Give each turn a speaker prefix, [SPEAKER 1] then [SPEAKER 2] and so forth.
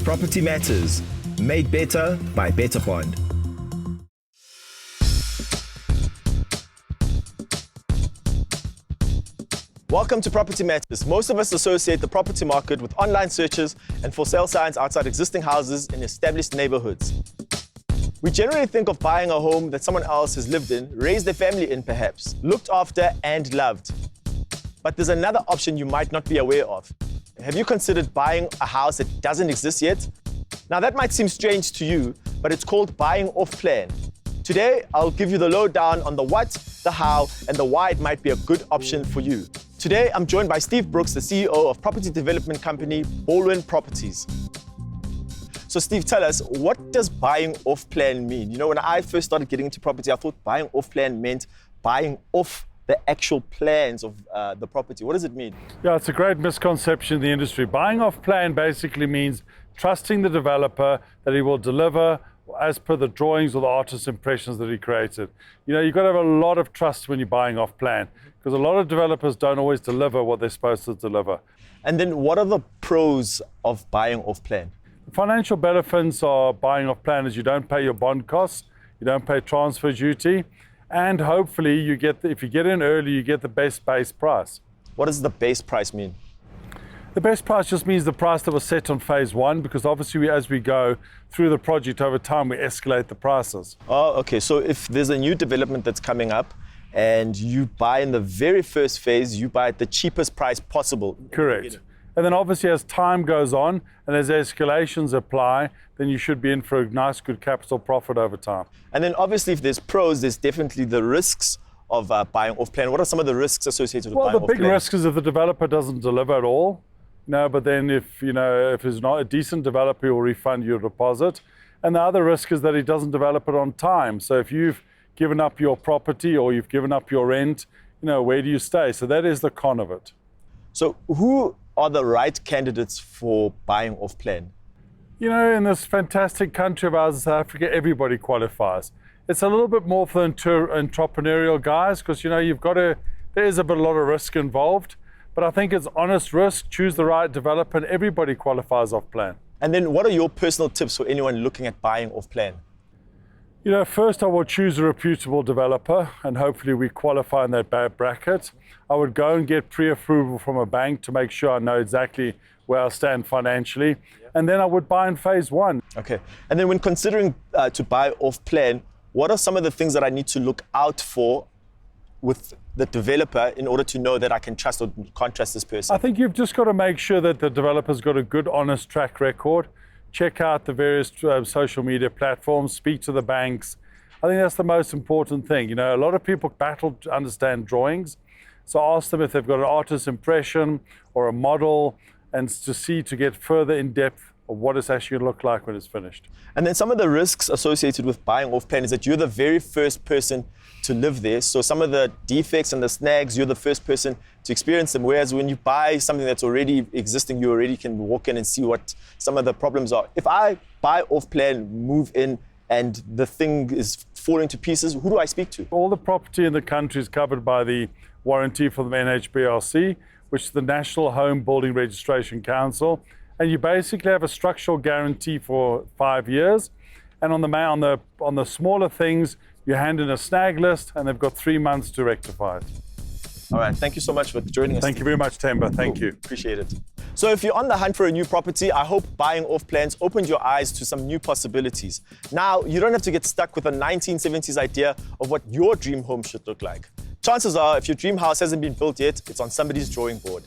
[SPEAKER 1] Property Matters, made better by Better Bond. Welcome to Property Matters. Most of us associate the property market with online searches and for sale signs outside existing houses in established neighborhoods. We generally think of buying a home that someone else has lived in, raised their family in perhaps, looked after and loved. But there's another option you might not be aware of. Have you considered buying a house that doesn't exist yet? Now that might seem strange to you, but it's called buying off plan. Today, I'll give you the lowdown on the what, the how, and the why it might be a good option for you. Today, I'm joined by Steve Brooks, the CEO of property development company Baldwin Properties. So Steve, tell us, what does buying off plan mean? You know, when I first started getting into property, I thought buying off plan meant buying off the actual plans of the property. What does it mean?
[SPEAKER 2] Yeah, it's a great misconception in the industry. Buying off plan basically means trusting the developer that he will deliver as per the drawings or the artist's impressions that he created. You know, you've got to have a lot of trust when you're buying off plan, because a lot of developers don't always deliver what they're supposed to deliver.
[SPEAKER 1] And then what are the pros of buying off plan?
[SPEAKER 2] The financial benefits of buying off plan is you don't pay your bond costs, you don't pay transfer duty, and hopefully you get, if you get in early, you get the best base price.
[SPEAKER 1] What does the base price mean?
[SPEAKER 2] The best price just means the price that was set on phase one, because obviously as we go through the project over time, we escalate the prices.
[SPEAKER 1] Oh, okay. So if there's a new development that's coming up and you buy in the very first phase, you buy at the cheapest price possible.
[SPEAKER 2] Correct. And then obviously as time goes on and as escalations apply, then you should be in for a nice, good capital profit over time.
[SPEAKER 1] And then obviously if there's pros, there's definitely the risks of buying off plan. What are some of the risks associated with buying off plan?
[SPEAKER 2] Well, the big risk is if the developer doesn't deliver at all. No, but then if it's not a decent developer, he'll refund your deposit. And the other risk is that he doesn't develop it on time. So if you've given up your property or you've given up your rent, where do you stay? So that is the con of it.
[SPEAKER 1] So who are the right candidates for buying off plan?
[SPEAKER 2] In this fantastic country of ours, South Africa, everybody qualifies. It's a little bit more for the entrepreneurial guys because, there is a lot of risk involved. But I think it's honest risk, choose the right developer, and everybody qualifies off plan.
[SPEAKER 1] And then what are your personal tips for anyone looking at buying off plan?
[SPEAKER 2] First I would choose a reputable developer, and hopefully we qualify in that bracket. I would go and get pre-approval from a bank to make sure I know exactly where I stand financially. And then I would buy in phase one.
[SPEAKER 1] Okay. And then when considering to buy off plan, what are some of the things that I need to look out for with the developer in order to know that I can trust or can't trust this person?
[SPEAKER 2] I think you've just got to make sure that the developer's got a good, honest track record. Check out the various social media platforms, speak to the banks. I think that's the most important thing. A lot of people battle to understand drawings. So ask them if they've got an artist's impression or a model, and to get further in depth of what it's actually going to look like when it's finished.
[SPEAKER 1] And then some of the risks associated with buying off plan is that you're the very first person to live there. So some of the defects and the snags, you're the first person to experience them. Whereas when you buy something that's already existing, you already can walk in and see what some of the problems are. If I buy off plan, move in, and the thing is falling to pieces, who do I speak to?
[SPEAKER 2] All the property in the country is covered by the warranty from the NHBRC, which is the National Home Building Registration Council. And you basically have a structural guarantee for 5 years. And on the smaller things, you hand in a snag list and they've got 3 months to rectify it.
[SPEAKER 1] All right, thank you so much for joining us.
[SPEAKER 2] Thank you very much, Temba. Thank you.
[SPEAKER 1] Appreciate it. So if you're on the hunt for a new property, I hope buying off plans opened your eyes to some new possibilities. Now, you don't have to get stuck with a 1970s idea of what your dream home should look like. Chances are, if your dream house hasn't been built yet, it's on somebody's drawing board.